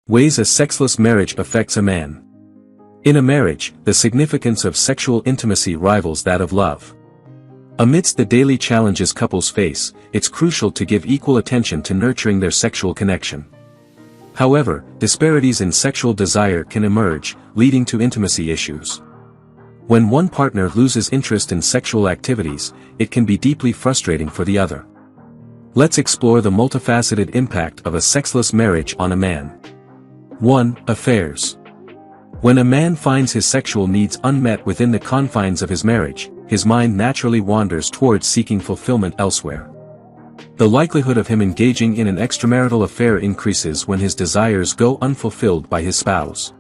Ways a sexless marriage affects a man. In a marriage, the significance of sexual intimacy rivals that of love. Amidst the daily challenges couples face, it's crucial to give equal attention to nurturing their sexual connection. However, disparities in sexual desire can emerge, leading to intimacy issues. When one partner loses interest in sexual activities, it can be deeply frustrating for the other. Let's explore the multifaceted impact of a sexless marriage on a man. 1. Affairs. When a man finds his sexual needs unmet within the confines of his marriage, his mind naturally wanders towards seeking fulfillment elsewhere. The likelihood of him engaging in an extramarital affair increases when his desires go unfulfilled by his spouse.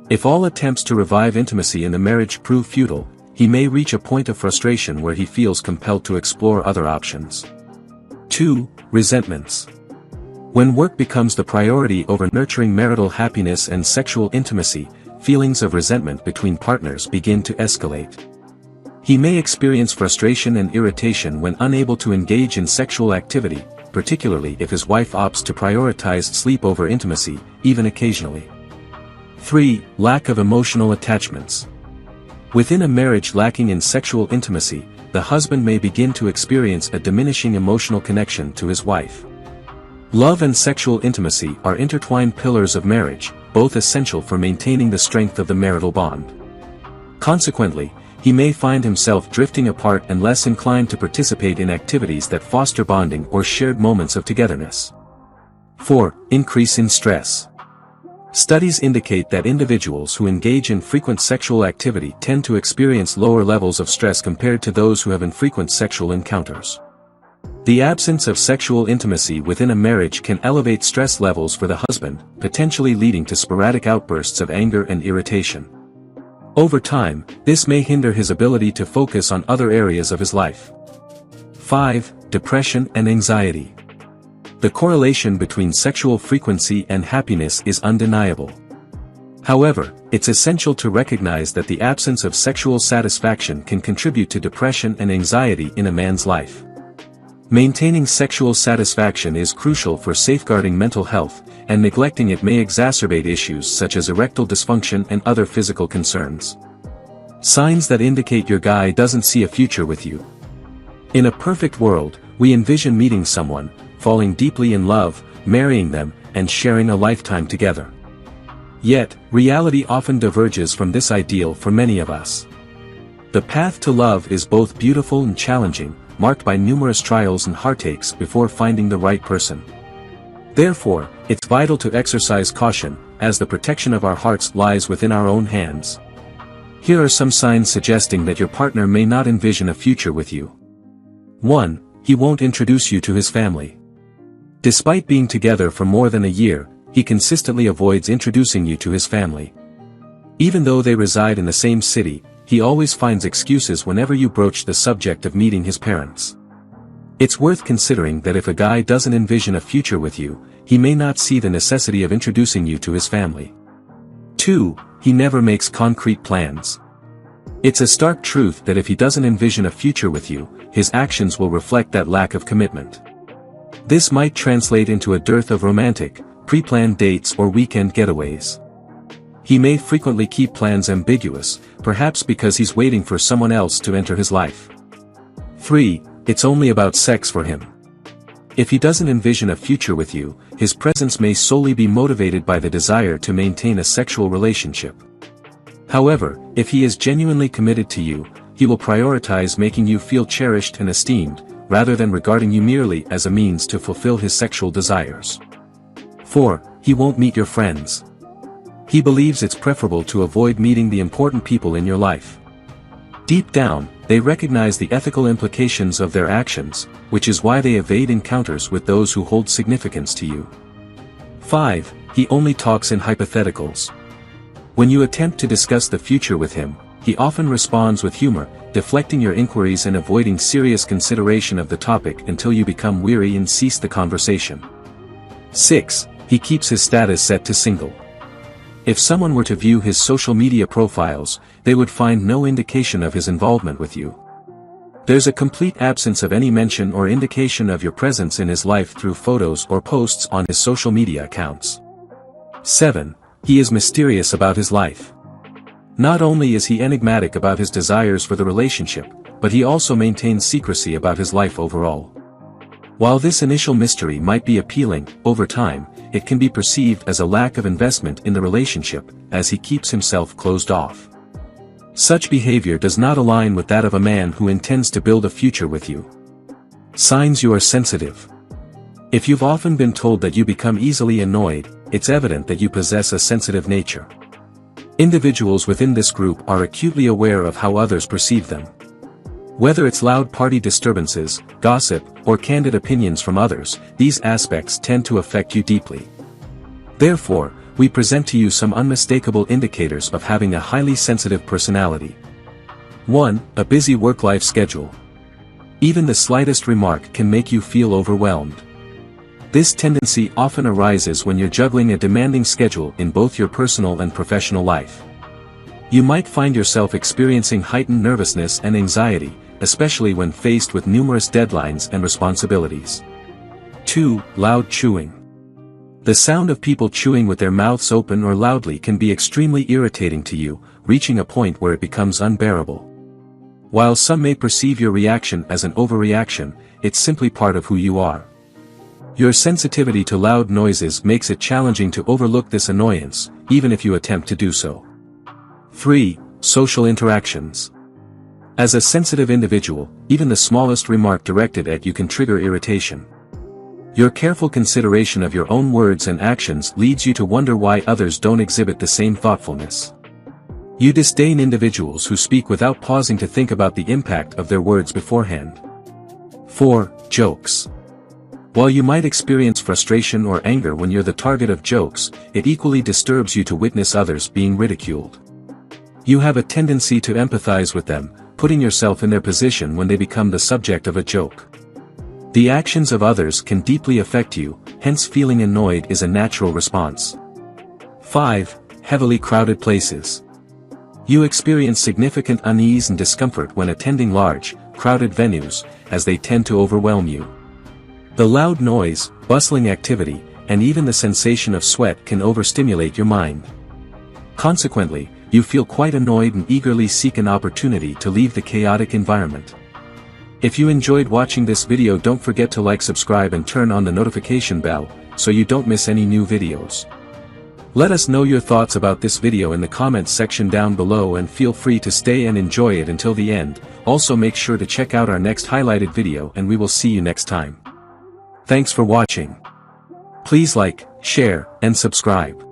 If all attempts to revive intimacy in the marriage prove futile, he may reach a point of frustration where he feels compelled to explore other options. 2. Resentments. When work becomes the priority over nurturing marital happiness and sexual intimacy, feelings of resentment between partners begin to escalate. He may experience frustration and irritation when unable to engage in sexual activity, particularly if his wife opts to prioritize sleep over intimacy, even occasionally. 3. Lack of emotional attachments. Within a marriage lacking in sexual intimacy, the husband may begin to experience a diminishing emotional connection to his wife. Love and sexual intimacy are intertwined pillars of marriage, both essential for maintaining the strength of the marital bond. Consequently, he may find himself drifting apart and less inclined to participate in activities that foster bonding or shared moments of togetherness. 4. Increase in stress. Studies indicate that individuals who engage in frequent sexual activity tend to experience lower levels of stress compared to those who have infrequent sexual encounters. The absence of sexual intimacy within a marriage can elevate stress levels for the husband, potentially leading to sporadic outbursts of anger and irritation. Over time, this may hinder his ability to focus on other areas of his life. 5. Depression and anxiety. The correlation between sexual frequency and happiness is undeniable. However, it's essential to recognize that the absence of sexual satisfaction can contribute to depression and anxiety in a man's life. Maintaining sexual satisfaction is crucial for safeguarding mental health, and neglecting it may exacerbate issues such as erectile dysfunction and other physical concerns. Signs that indicate your guy doesn't see a future with you. In a perfect world, we envision meeting someone, falling deeply in love, marrying them, and sharing a lifetime together. Yet, reality often diverges from this ideal for many of us. The path to love is both beautiful and challenging, marked by numerous trials and heartaches before finding the right person. Therefore, it's vital to exercise caution, as the protection of our hearts lies within our own hands. Here are some signs suggesting that your partner may not envision a future with you. 1. He won't introduce you to his family. Despite being together for more than a year, he consistently avoids introducing you to his family. Even though they reside in the same city, he always finds excuses whenever you broach the subject of meeting his parents. It's worth considering that if a guy doesn't envision a future with you, he may not see the necessity of introducing you to his family. 2. He never makes concrete plans. It's a stark truth that if he doesn't envision a future with you, his actions will reflect that lack of commitment. This might translate into a dearth of romantic, pre-planned dates or weekend getaways. He may frequently keep plans ambiguous, perhaps because he's waiting for someone else to enter his life. 3. It's only about sex for him. If he doesn't envision a future with you, his presence may solely be motivated by the desire to maintain a sexual relationship. However, if he is genuinely committed to you, he will prioritize making you feel cherished and esteemed, rather than regarding you merely as a means to fulfill his sexual desires. 4. He won't meet your friends. He believes it's preferable to avoid meeting the important people in your life. Deep down, they recognize the ethical implications of their actions, which is why they evade encounters with those who hold significance to you. 5. He only talks in hypotheticals. When you attempt to discuss the future with him, he often responds with humor, deflecting your inquiries and avoiding serious consideration of the topic until you become weary and cease the conversation. 6. He keeps his status set to single. If someone were to view his social media profiles, they would find no indication of his involvement with you. There's a complete absence of any mention or indication of your presence in his life through photos or posts on his social media accounts. 7. He is mysterious about his life. Not only is he enigmatic about his desires for the relationship, but he also maintains secrecy about his life overall. While this initial mystery might be appealing, over time, it can be perceived as a lack of investment in the relationship, as he keeps himself closed off. Such behavior does not align with that of a man who intends to build a future with you. Signs you are sensitive. If you've often been told that you become easily annoyed, it's evident that you possess a sensitive nature. Individuals within this group are acutely aware of how others perceive them. Whether it's loud party disturbances, gossip, or candid opinions from others, these aspects tend to affect you deeply. Therefore, we present to you some unmistakable indicators of having a highly sensitive personality. 1. A busy work-life schedule. Even the slightest remark can make you feel overwhelmed. This tendency often arises when you're juggling a demanding schedule in both your personal and professional life. You might find yourself experiencing heightened nervousness and anxiety, especially when faced with numerous deadlines and responsibilities. 2. Loud chewing. The sound of people chewing with their mouths open or loudly can be extremely irritating to you, reaching a point where it becomes unbearable. While some may perceive your reaction as an overreaction, it's simply part of who you are. Your sensitivity to loud noises makes it challenging to overlook this annoyance, even if you attempt to do so. 3. Social interactions. As a sensitive individual, even the smallest remark directed at you can trigger irritation. Your careful consideration of your own words and actions leads you to wonder why others don't exhibit the same thoughtfulness. You disdain individuals who speak without pausing to think about the impact of their words beforehand. 4. Jokes. While you might experience frustration or anger when you're the target of jokes, it equally disturbs you to witness others being ridiculed. You have a tendency to empathize with them, putting yourself in their position when they become the subject of a joke. The actions of others can deeply affect you, hence feeling annoyed is a natural response. 5. Heavily crowded places. You experience significant unease and discomfort when attending large, crowded venues, as they tend to overwhelm you. The loud noise, bustling activity, and even the sensation of sweat can overstimulate your mind. Consequently, you feel quite annoyed and eagerly seek an opportunity to leave the chaotic environment. If you enjoyed watching this video, don't forget to like, subscribe and turn on the notification bell, so you don't miss any new videos. Let us know your thoughts about this video in the comments section down below, and feel free to stay and enjoy it until the end. Also make sure to check out our next highlighted video, and we will see you next time. Thanks for watching. Please like, share, and subscribe.